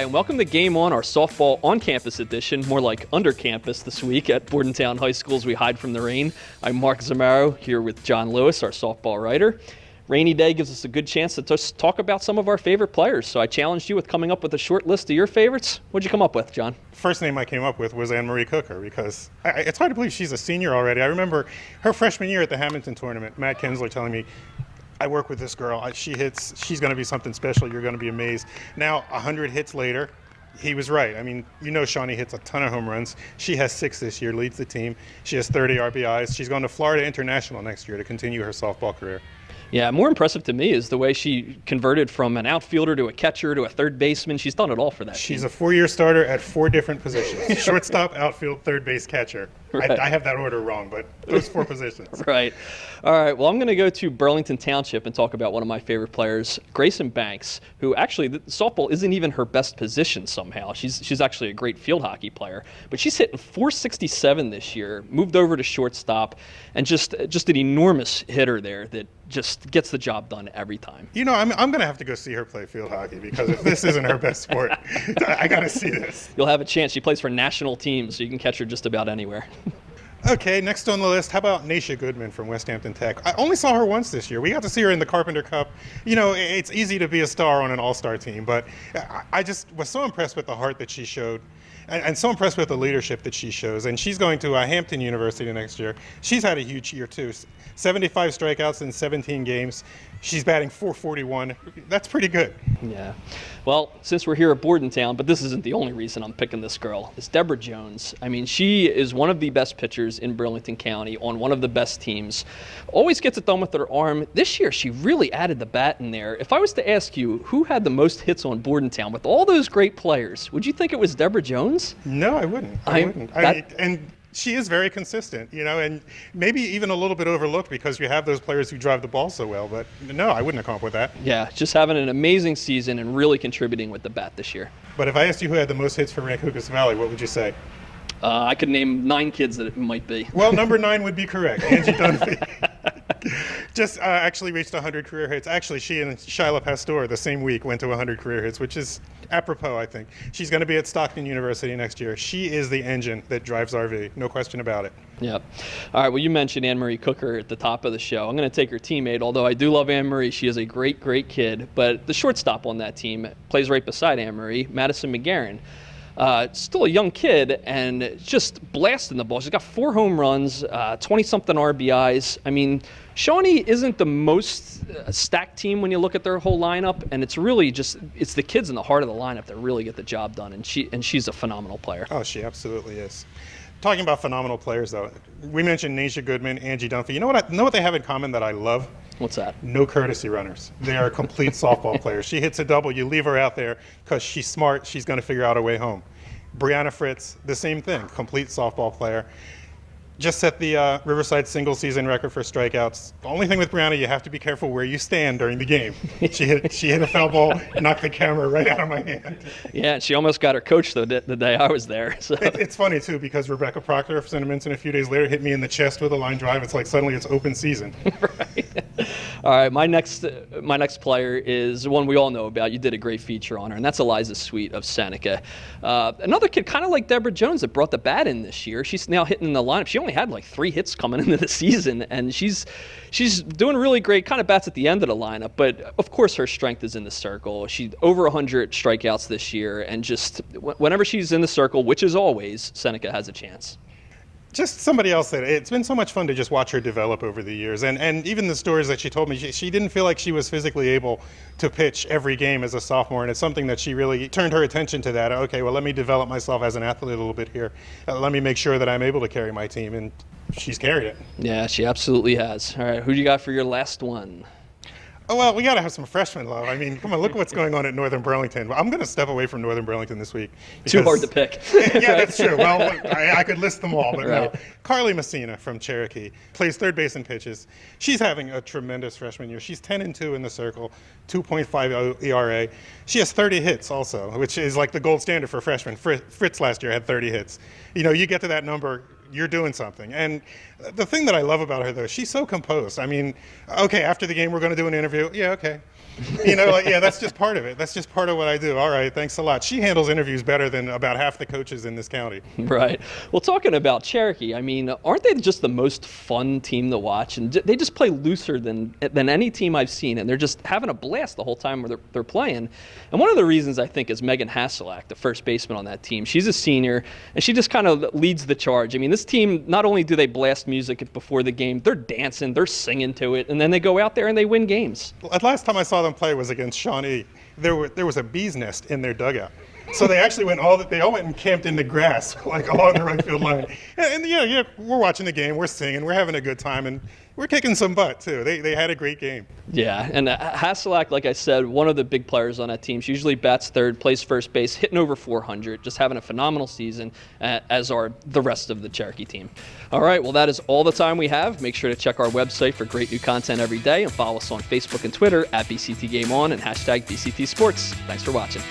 and welcome to Game On, our softball on-campus edition, more like under campus this week at Bordentown High School as we hide from the rain. I'm Mark Zamaro here with John Lewis, our softball writer. Rainy day gives us a good chance to just talk about some of our favorite players. So I challenged you with coming up with a short list of your favorites. What'd you come up with, John? First name I came up with was Anne-Marie Cooker because it's hard to believe she's a senior already. I remember her freshman year at the Hamilton tournament, Matt Kinsler telling me, I work with this girl. She hits. She's going to be something special. You're going to be amazed. Now, 100 hits later, he was right. I mean, Shawnee hits a ton of home runs. She has 6 this year, leads the team. She has 30 RBIs. She's going to Florida International next year to continue her softball career. Yeah, more impressive to me is the way she converted from an outfielder to a catcher to a third baseman. She's done it all for that She's team. a 4-year starter at 4 different positions. Shortstop, outfield, third base, catcher. Right. I have that order wrong, but those 4 positions. Right. All right, well, I'm going to go to Burlington Township and talk about one of my favorite players, Grayson Banks, who actually, softball isn't even her best position somehow. She's actually a great field hockey player. But she's hitting .467 this year, moved over to shortstop, and just an enormous hitter there that just gets the job done every time. I'm going to have to go see her play field hockey because if this isn't her best sport, I got to see this. You'll have a chance. She plays for national teams, so you can catch her just about anywhere. Okay, next on the list, how about Naisha Goodman from West Hampton Tech? I only saw her once this year. We got to see her in the Carpenter Cup. It's easy to be a star on an all-star team, but I just was so impressed with the heart that she showed and so impressed with the leadership that she shows. And she's going to Hampton University next year. She's had a huge year, too. 75 strikeouts in 17 games. She's batting .441. That's pretty good. Yeah. Well, since we're here at Bordentown, but this isn't the only reason I'm picking this girl, it's Deborah Jones. I mean, she is one of the best pitchers in Burlington County on one of the best teams. Always gets it done with her arm. This year, she really added the bat in there. If I was to ask you who had the most hits on Bordentown with all those great players, would you think it was Deborah Jones? No, I wouldn't. I wouldn't. And she is very consistent, and maybe even a little bit overlooked because you have those players who drive the ball so well. But no, I wouldn't have come up with that. Yeah, just having an amazing season and really contributing with the bat this year. But if I asked you who had the most hits for Rancucas Valley, what would you say? I could name 9 kids that it might be. Well, number 9 would be correct. Angie Dunphy. Just actually reached 100 career hits. Actually, she and Shyla Pastor the same week went to 100 career hits, which is apropos, I think. She's going to be at Stockton University next year. She is the engine that drives RV, no question about it. Yep. All right, well, you mentioned Anne-Marie Cooker at the top of the show. I'm going to take her teammate, although I do love Anne-Marie. She is a great, great kid. But the shortstop on that team plays right beside Anne-Marie, Madison McGarren. Still a young kid and just blasting the ball. She's got 4 home runs, 20-something RBIs. I mean, Shawnee isn't the most stacked team when you look at their whole lineup, and it's really it's the kids in the heart of the lineup that really get the job done, and she's a phenomenal player. Oh, she absolutely is. Talking about phenomenal players, though, we mentioned Naisha Goodman, Angie Dunphy. You know what they have in common that I love? What's that? No courtesy runners. They are complete softball players. She hits a double, you leave her out there because she's smart. She's going to figure out a way home. Brianna Fritz, the same thing, complete softball player. Just set the Riverside single season record for strikeouts. The only thing with Brianna, you have to be careful where you stand during the game. She hit a foul ball, knocked the camera right out of my hand. Yeah, she almost got her coach the day I was there. So. It's funny, too, because Rebecca Proctor of Cinnamons a few days later hit me in the chest with a line drive. It's like suddenly it's open season. Right. All right, my next player is one we all know about. You did a great feature on her, and that's Eliza Sweet of Seneca. Another kid kind of like Deborah Jones that brought the bat in this year. She's now hitting in the lineup. She only had like 3 hits coming into the season, and she's doing really great, kind of bats at the end of the lineup, but of course her strength is in the circle. She's over 100 strikeouts this year, and just whenever she's in the circle, which is always, Seneca has a chance. Just somebody else said it's been so much fun to just watch her develop over the years, and even the stories that she told me, she didn't feel like she was physically able to pitch every game as a sophomore, and it's something that she really turned her attention to that. Okay, well, let me develop myself as an athlete a little bit here. Let me make sure that I'm able to carry my team, and she's carried it. Yeah, she absolutely has. All right, who do you got for your last one? Oh, well, we got to have some freshmen love. I mean, come on, look what's going on at Northern Burlington. I'm going to step away from Northern Burlington this week. Too hard to pick. Yeah, that's true. Well, I could list them all, but right. No. Carly Messina from Cherokee plays third base and pitches. She's having a tremendous freshman year. She's 10-2 in the circle, 2.50 ERA. She has 30 hits also, which is like the gold standard for freshmen. Fritz last year had 30 hits. You get to that number, you're doing something. And the thing that I love about her, though, she's so composed. I mean, okay, after the game, we're going to do an interview. Yeah, okay. Yeah, that's just part of it. That's just part of what I do. All right, thanks a lot. She handles interviews better than about half the coaches in this county. Right. Well, talking about Cherokee, I mean, aren't they just the most fun team to watch? And they just play looser than any team I've seen, and they're just having a blast the whole time where they're playing. And one of the reasons I think is Megan Hasselak, the first baseman on that team. She's a senior, and she just kind of leads the charge. I mean, this team, not only do they blast music before the game, they're dancing, they're singing to it, and then they go out there and they win games. Last time I saw them play was against Shawnee. There was a bee's nest in their dugout. So they actually they all went and camped in the grass, like along the right field line. And yeah, we're watching the game, we're singing, we're having a good time, and we're kicking some butt too. They had a great game. Yeah, and Hasselak, like I said, one of the big players on that team. She usually bats third, plays first base, hitting over 400, just having a phenomenal season, as are the rest of the Cherokee team. All right, well, that is all the time we have. Make sure to check our website for great new content every day, and follow us on Facebook and Twitter at BCT Game On and hashtag BCT Sports. Thanks for watching.